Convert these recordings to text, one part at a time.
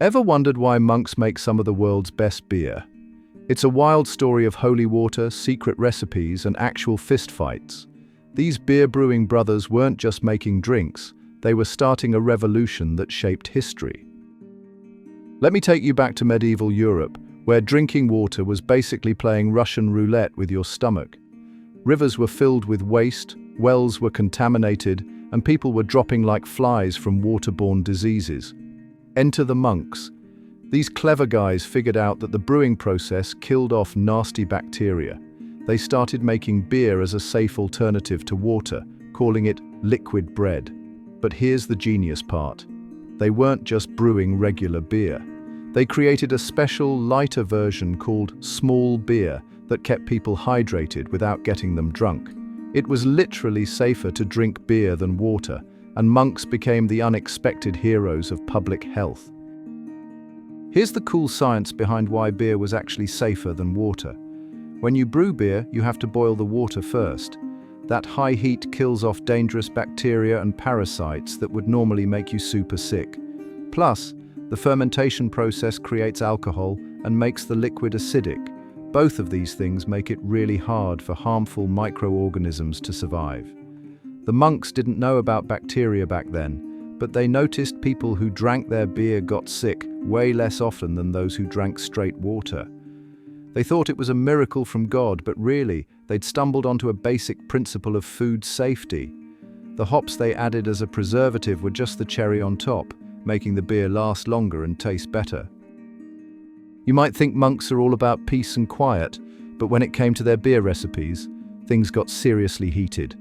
Ever wondered why monks make some of the world's best beer? It's a wild story of holy water, secret recipes, and actual fistfights. These beer-brewing brothers weren't just making drinks, they were starting a revolution that shaped history. Let me take you back to medieval Europe, where drinking water was basically playing Russian roulette with your stomach. Rivers were filled with waste, wells were contaminated, and people were dropping like flies from waterborne diseases. Enter the monks. These clever guys figured out that the brewing process killed off nasty bacteria. They started making beer as a safe alternative to water, calling it liquid bread. But here's the genius part. They weren't just brewing regular beer. They created a special, lighter version called small beer that kept people hydrated without getting them drunk. It was literally safer to drink beer than water, and monks became the unexpected heroes of public health. Here's the cool science behind why beer was actually safer than water. When you brew beer, you have to boil the water first. That high heat kills off dangerous bacteria and parasites that would normally make you super sick. Plus, the fermentation process creates alcohol and makes the liquid acidic. Both of these things make it really hard for harmful microorganisms to survive. The monks didn't know about bacteria back then, but they noticed people who drank their beer got sick way less often than those who drank straight water. They thought it was a miracle from God, but really, they'd stumbled onto a basic principle of food safety. The hops they added as a preservative were just the cherry on top, making the beer last longer and taste better. You might think monks are all about peace and quiet, but when it came to their beer recipes, things got seriously heated.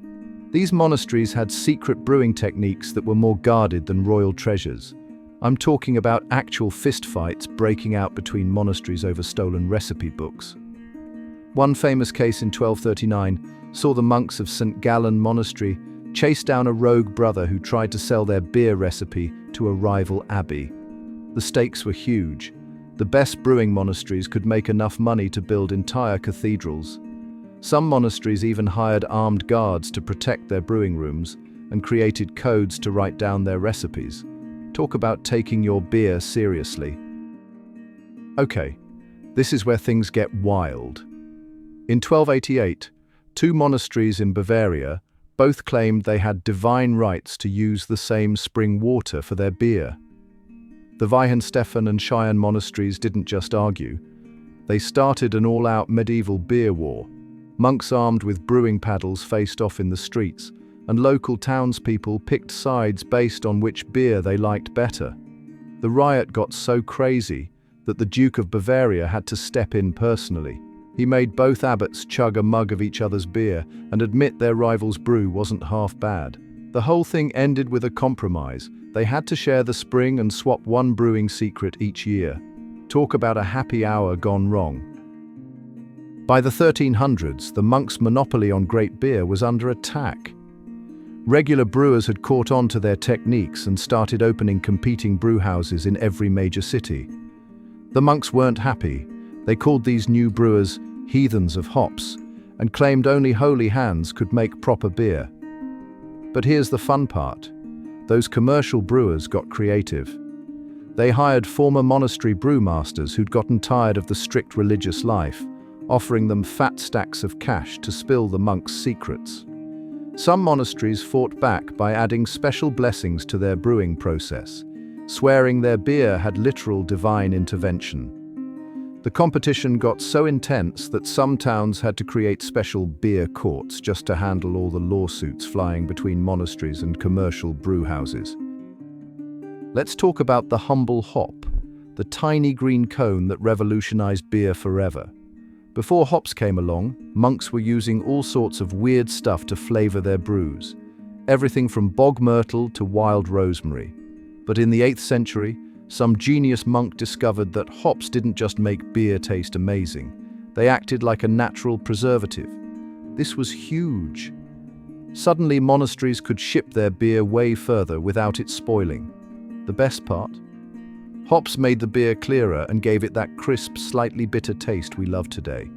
These monasteries had secret brewing techniques that were more guarded than royal treasures. I'm talking about actual fistfights breaking out between monasteries over stolen recipe books. One famous case in 1239 saw the monks of St. Gallen Monastery chase down a rogue brother who tried to sell their beer recipe to a rival abbey. The stakes were huge. The best brewing monasteries could make enough money to build entire cathedrals. Some monasteries even hired armed guards to protect their brewing rooms and created codes to write down their recipes. Talk about taking your beer seriously. Okay, this is where things get wild. In 1288, two monasteries in Bavaria both claimed they had divine rights to use the same spring water for their beer. The Weihenstephan and Cheyenne monasteries didn't just argue. They started an all-out medieval beer war. Monks armed with brewing paddles faced off in the streets, and local townspeople picked sides based on which beer they liked better. The riot got so crazy that the Duke of Bavaria had to step in personally. He made both abbots chug a mug of each other's beer and admit their rival's brew wasn't half bad. The whole thing ended with a compromise. They had to share the spring and swap one brewing secret each year. Talk about a happy hour gone wrong. By the 1300s, the monks' monopoly on great beer was under attack. Regular brewers had caught on to their techniques and started opening competing brewhouses in every major city. The monks weren't happy. They called these new brewers heathens of hops and claimed only holy hands could make proper beer. But here's the fun part. Those commercial brewers got creative. They hired former monastery brewmasters who'd gotten tired of the strict religious life, offering them fat stacks of cash to spill the monks' secrets. Some monasteries fought back by adding special blessings to their brewing process, swearing their beer had literal divine intervention. The competition got so intense that some towns had to create special beer courts just to handle all the lawsuits flying between monasteries and commercial brewhouses. Let's talk about the humble hop, the tiny green cone that revolutionized beer forever. Before hops came along, monks were using all sorts of weird stuff to flavor their brews, everything from bog myrtle to wild rosemary. But in the 8th century, some genius monk discovered that hops didn't just make beer taste amazing, they acted like a natural preservative. This was huge. Suddenly, monasteries could ship their beer way further without it spoiling. The best part? Hops made the beer clearer and gave it that crisp, slightly bitter taste we love today.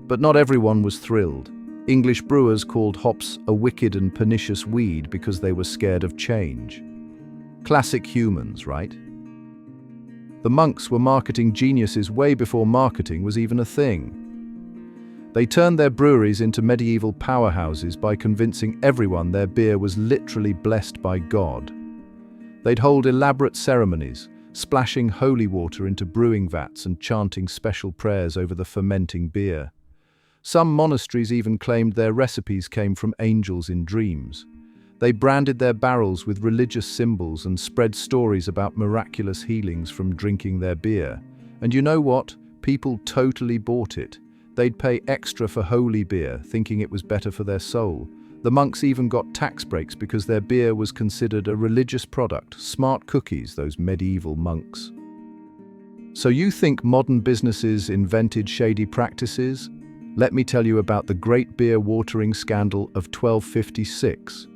But not everyone was thrilled. English brewers called hops a wicked and pernicious weed because they were scared of change. Classic humans, right? The monks were marketing geniuses way before marketing was even a thing. They turned their breweries into medieval powerhouses by convincing everyone their beer was literally blessed by God. They'd hold elaborate ceremonies, splashing holy water into brewing vats and chanting special prayers over the fermenting beer. Some monasteries even claimed their recipes came from angels in dreams. They branded their barrels with religious symbols and spread stories about miraculous healings from drinking their beer. And you know what? People totally bought it. They'd pay extra for holy beer, thinking it was better for their soul. The monks even got tax breaks because their beer was considered a religious product. Smart cookies, those medieval monks. So you think modern businesses invented shady practices? Let me tell you about the Great Beer Watering Scandal of 1256.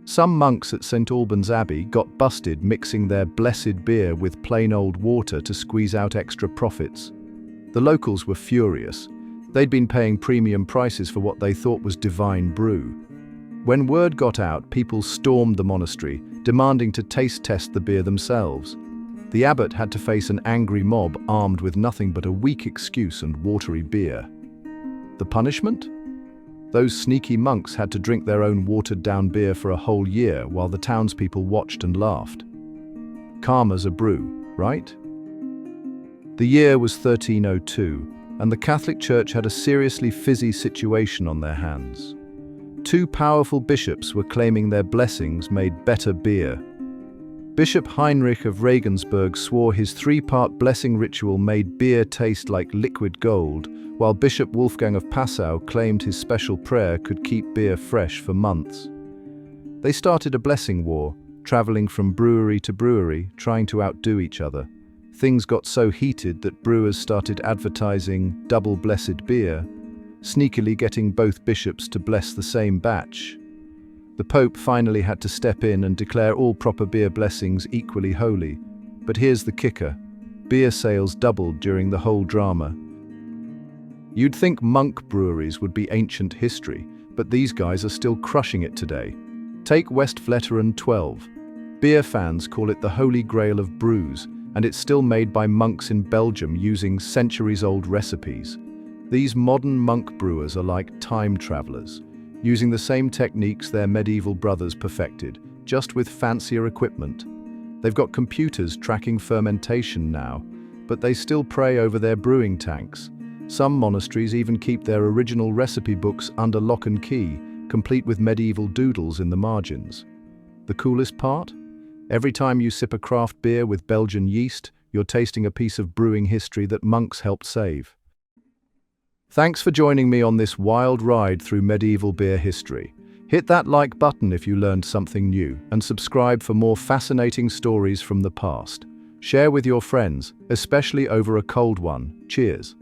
Some monks at St. Albans Abbey got busted mixing their blessed beer with plain old water to squeeze out extra profits. The locals were furious. They'd been paying premium prices for what they thought was divine brew. When word got out, people stormed the monastery, demanding to taste test the beer themselves. The abbot had to face an angry mob armed with nothing but a weak excuse and watery beer. The punishment? Those sneaky monks had to drink their own watered-down beer for a whole year while the townspeople watched and laughed. Calm as a brew, right? The year was 1302, and the Catholic Church had a seriously fizzy situation on their hands. Two powerful bishops were claiming their blessings made better beer. Bishop Heinrich of Regensburg swore his three-part blessing ritual made beer taste like liquid gold, while Bishop Wolfgang of Passau claimed his special prayer could keep beer fresh for months. They started a blessing war, traveling from brewery to brewery, trying to outdo each other. Things got so heated that brewers started advertising double blessed beer, sneakily getting both bishops to bless the same batch. The Pope finally had to step in and declare all proper beer blessings equally holy. But here's the kicker: beer sales doubled during the whole drama. You'd think monk breweries would be ancient history, but these guys are still crushing it today. Take Westvleteren 12. Beer fans call it the holy grail of brews, and it's still made by monks in Belgium using centuries-old recipes. These modern monk brewers are like time travelers, using the same techniques their medieval brothers perfected, just with fancier equipment. They've got computers tracking fermentation now, but they still pray over their brewing tanks. Some monasteries even keep their original recipe books under lock and key, complete with medieval doodles in the margins. The coolest part? Every time you sip a craft beer with Belgian yeast, you're tasting a piece of brewing history that monks helped save. Thanks for joining me on this wild ride through medieval beer history. Hit that like button if you learned something new, and subscribe for more fascinating stories from the past. Share with your friends, especially over a cold one. Cheers.